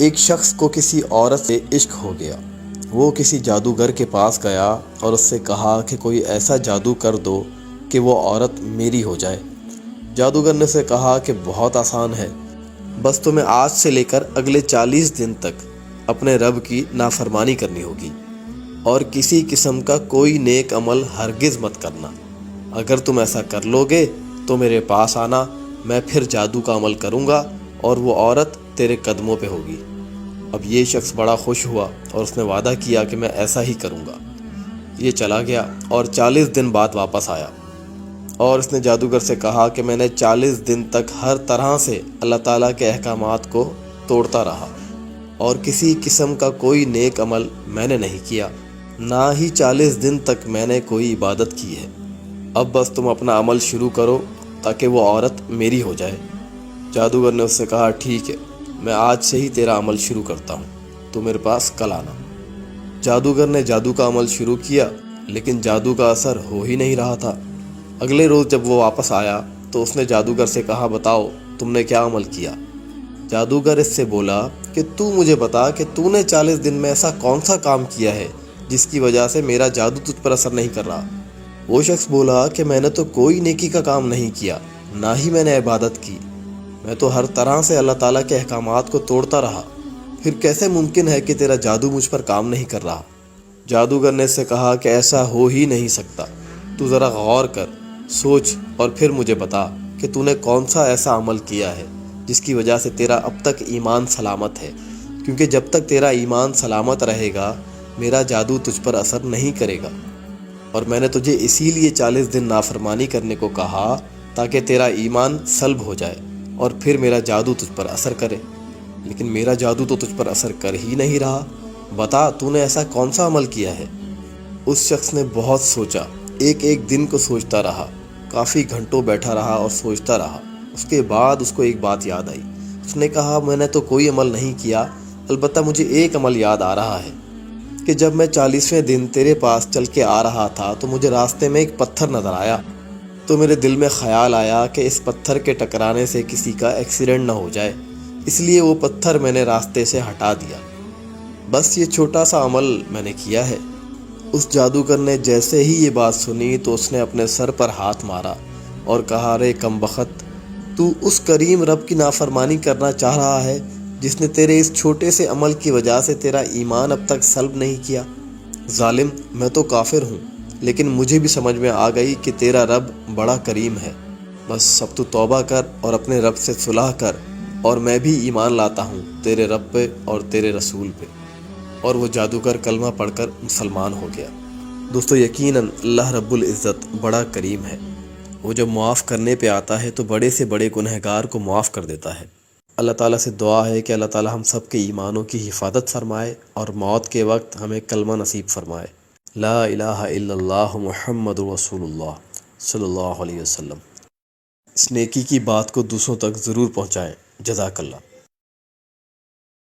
ایک شخص کو کسی عورت سے عشق ہو گیا۔ وہ کسی جادوگر کے پاس گیا اور اس سے کہا کہ کوئی ایسا جادو کر دو کہ وہ عورت میری ہو جائے۔ جادوگر نے اسے کہا کہ بہت آسان ہے، بس تمہیں آج سے لے کر اگلے 40 دن تک اپنے رب کی نافرمانی کرنی ہوگی اور کسی قسم کا کوئی نیک عمل ہرگز مت کرنا۔ اگر تم ایسا کر لو گے تو میرے پاس آنا، میں پھر جادو کا عمل کروں گا اور وہ عورت تیرے قدموں پہ ہوگی۔ اب یہ شخص بڑا خوش ہوا اور اس نے وعدہ کیا کہ میں ایسا ہی کروں گا۔ یہ چلا گیا اور 40 دن بعد واپس آیا اور اس نے جادوگر سے کہا کہ میں نے 40 دن تک ہر طرح سے اللہ تعالیٰ کے احکامات کو توڑتا رہا اور کسی قسم کا کوئی نیک عمل میں نے نہیں کیا، نہ ہی 40 دن تک میں نے کوئی عبادت کی ہے۔ اب بس تم اپنا عمل شروع کرو تاکہ وہ عورت میری ہو جائے۔ جادوگر نے اس سے کہا ٹھیک ہے، میں آج سے ہی تیرا عمل شروع کرتا ہوں، تو میرے پاس کل آنا۔ جادوگر نے جادو کا عمل شروع کیا لیکن جادو کا اثر ہو ہی نہیں رہا تھا۔ اگلے روز جب وہ واپس آیا تو اس نے جادوگر سے کہا بتاؤ تم نے کیا عمل کیا؟ جادوگر اس سے بولا کہ تو مجھے بتا کہ تو نے 40 دن میں ایسا کون سا کام کیا ہے جس کی وجہ سے میرا جادو تجھ پر اثر نہیں کر رہا۔ وہ شخص بولا کہ میں نے تو کوئی نیکی کا کام نہیں کیا، نہ ہی میں نے عبادت کی، میں تو ہر طرح سے اللہ تعالیٰ کے احکامات کو توڑتا رہا، پھر کیسے ممکن ہے کہ تیرا جادو مجھ پر کام نہیں کر رہا؟ جادوگر نے اس سے کہا کہ ایسا ہو ہی نہیں سکتا، تو ذرا غور کر، سوچ اور پھر مجھے بتا کہ تو نے کون سا ایسا عمل کیا ہے جس کی وجہ سے تیرا اب تک ایمان سلامت ہے، کیونکہ جب تک تیرا ایمان سلامت رہے گا میرا جادو تجھ پر اثر نہیں کرے گا، اور میں نے تجھے اسی لیے 40 دن نافرمانی کرنے کو کہا تاکہ تیرا ایمان سلب ہو جائے اور پھر میرا جادو تجھ پر اثر کرے، لیکن میرا جادو تو تجھ پر اثر کر ہی نہیں رہا، بتا تو نے ایسا کون سا عمل کیا ہے؟ اس شخص نے بہت سوچا، ایک دن کو سوچتا رہا، کافی گھنٹوں بیٹھا رہا اور سوچتا رہا۔ اس کے بعد اس کو ایک بات یاد آئی۔ اس نے کہا میں نے تو کوئی عمل نہیں کیا، البتہ مجھے ایک عمل یاد آ رہا ہے کہ جب میں 40ویں دن تیرے پاس چل کے آ رہا تھا تو مجھے راستے میں ایک پتھر نظر آیا، تو میرے دل میں خیال آیا کہ اس پتھر کے ٹکرانے سے کسی کا ایکسیڈنٹ نہ ہو جائے، اس لیے وہ پتھر میں نے راستے سے ہٹا دیا۔ بس یہ چھوٹا سا عمل میں نے کیا ہے۔ اس جادوگر نے جیسے ہی یہ بات سنی تو اس نے اپنے سر پر ہاتھ مارا اور کہا رے کم بخت، تو اس کریم رب کی نافرمانی کرنا چاہ رہا ہے جس نے تیرے اس چھوٹے سے عمل کی وجہ سے تیرا ایمان اب تک سلب نہیں کیا۔ ظالم، میں تو کافر ہوں لیکن مجھے بھی سمجھ میں آ گئی کہ تیرا رب بڑا کریم ہے، بس اب تو توبہ کر اور اپنے رب سے صلح کر، اور میں بھی ایمان لاتا ہوں تیرے رب پہ اور تیرے رسول پہ۔ اور وہ جادوگر کلمہ پڑھ کر مسلمان ہو گیا۔ دوستو یقیناً اللہ رب العزت بڑا کریم ہے، وہ جب معاف کرنے پہ آتا ہے تو بڑے سے بڑے گنہگار کو معاف کر دیتا ہے۔ اللہ تعالیٰ سے دعا ہے کہ اللہ تعالیٰ ہم سب کے ایمانوں کی حفاظت فرمائے اور موت کے وقت ہمیں کلمہ نصیب فرمائے۔ لا الہ الا اللہ محمد رسول اللہ صلی اللہ علیہ وسلم۔ اس نیکی کی بات کو دوسروں تک ضرور پہنچائیں۔ جزاک اللہ۔